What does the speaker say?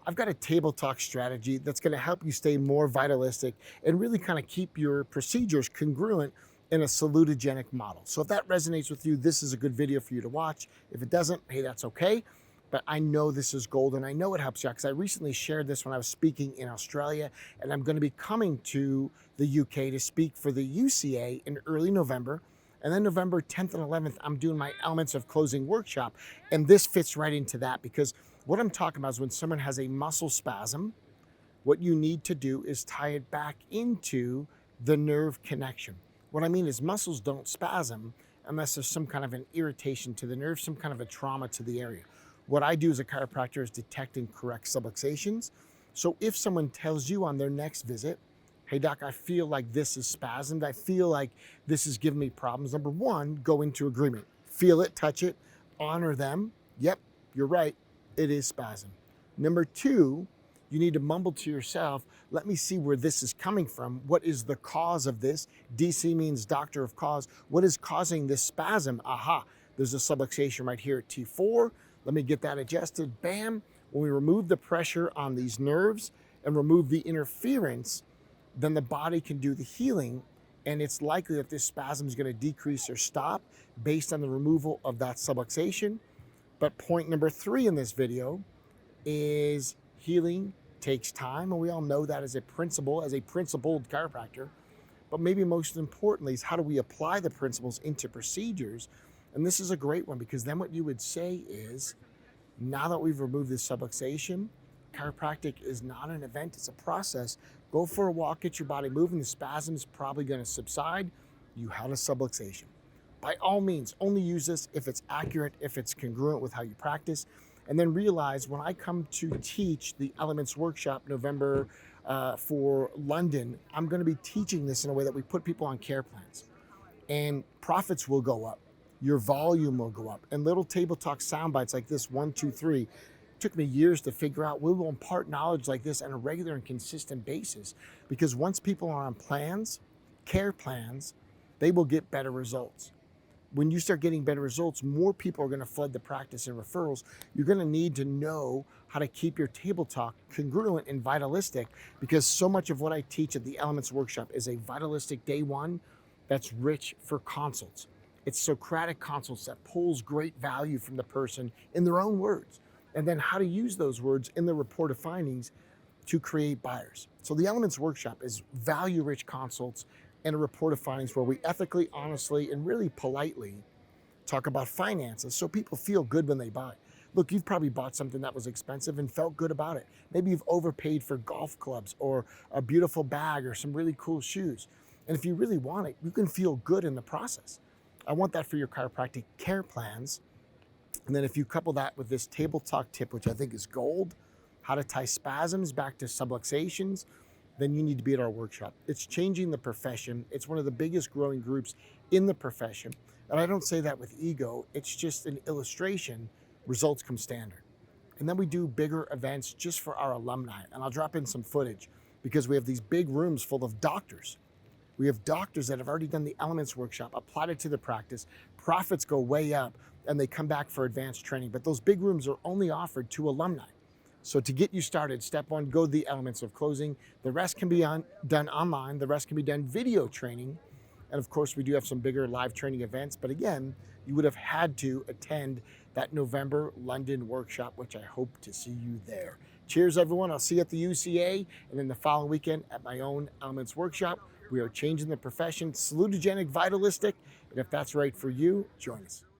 I've got a table talk strategy that's going to help you stay more vitalistic and really kind of keep your procedures congruent in a salutogenic model. So if that resonates with you, this is a good video for you to watch. If it doesn't, hey, that's okay. But I know this is gold and I know it helps you out because I recently shared this when I was speaking in Australia, and I'm going to be coming to the UK to speak for the UCA in early November. And then November 10th and 11th, I'm doing my Elements of Closing workshop. And this fits right into that because what I'm talking about is when someone has a muscle spasm, what you need to do is tie it back into the nerve connection. What I mean is muscles don't spasm unless there's some kind of an irritation to the nerve, some kind of a trauma to the area. What I do as a chiropractor is detect and correct subluxations. So if someone tells you on their next visit, hey doc, I feel like this is spasmed, I feel like this is giving me problems, number one, go into agreement. Feel it, touch it, honor them. Yep, you're right, it is spasm. Number two, you need to mumble to yourself, let me see where this is coming from. What is the cause of this? DC means doctor of cause. What is causing this spasm? Aha, there's a subluxation right here at T4. Let me get that adjusted. Bam. When we remove the pressure on these nerves and remove the interference, then the body can do the healing, and it's likely that this spasm is going to decrease or stop based on the removal of that subluxation. But point number three in this video is healing takes time, and we all know that as a principled chiropractor. But maybe most importantly is how do we apply the principles into procedures? And this is a great one because then what you would say is, now that we've removed this subluxation, chiropractic is not an event, it's a process. Go for a walk, get your body moving, the spasm's probably going to subside. You had a subluxation. By all means, only use this if it's accurate, if it's congruent with how you practice. And then realize when I come to teach the Elements Workshop November for London, I'm going to be teaching this in a way that we put people on care plans. And profits will go up. Your volume will go up. And little table talk sound bites like this, 1, 2, 3, took me years to figure out. We will impart knowledge like this on a regular and consistent basis because once people are on plans, care plans, they will get better results. When you start getting better results, more people are going to flood the practice and referrals. You're going to need to know how to keep your table talk congruent and vitalistic because so much of what I teach at the Elements Workshop is a vitalistic day one that's rich for consults. It's Socratic consults that pulls great value from the person in their own words, and then how to use those words in the report of findings to create buyers. So the Elements Workshop is value-rich consults and a report of findings where we ethically, honestly, and really politely talk about finances so people feel good when they buy. Look, you've probably bought something that was expensive and felt good about it. Maybe you've overpaid for golf clubs or a beautiful bag or some really cool shoes. And if you really want it, you can feel good in the process. I want that for your chiropractic care plans. And then if you couple that with this table talk tip, which I think is gold, how to tie spasms back to subluxations, then you need to be at our workshop. It's changing the profession. It's one of the biggest growing groups in the profession. And I don't say that with ego. It's just an illustration. Results come standard. And then we do bigger events just for our alumni. And I'll drop in some footage because we have these big rooms full of doctors. We have doctors that have already done the Elements Workshop, applied it to the practice. Profits go way up and they come back for advanced training. But those big rooms are only offered to alumni. So to get you started, step one, go to the Elements of Closing. The rest can be done online. The rest can be done video training. And of course, we do have some bigger live training events. But again, you would have had to attend that November London workshop, which I hope to see you there. Cheers, everyone. I'll see you at the UCA and then the following weekend at my own Elements Workshop. We are changing the profession, salutogenic, vitalistic. And if that's right for you, join us.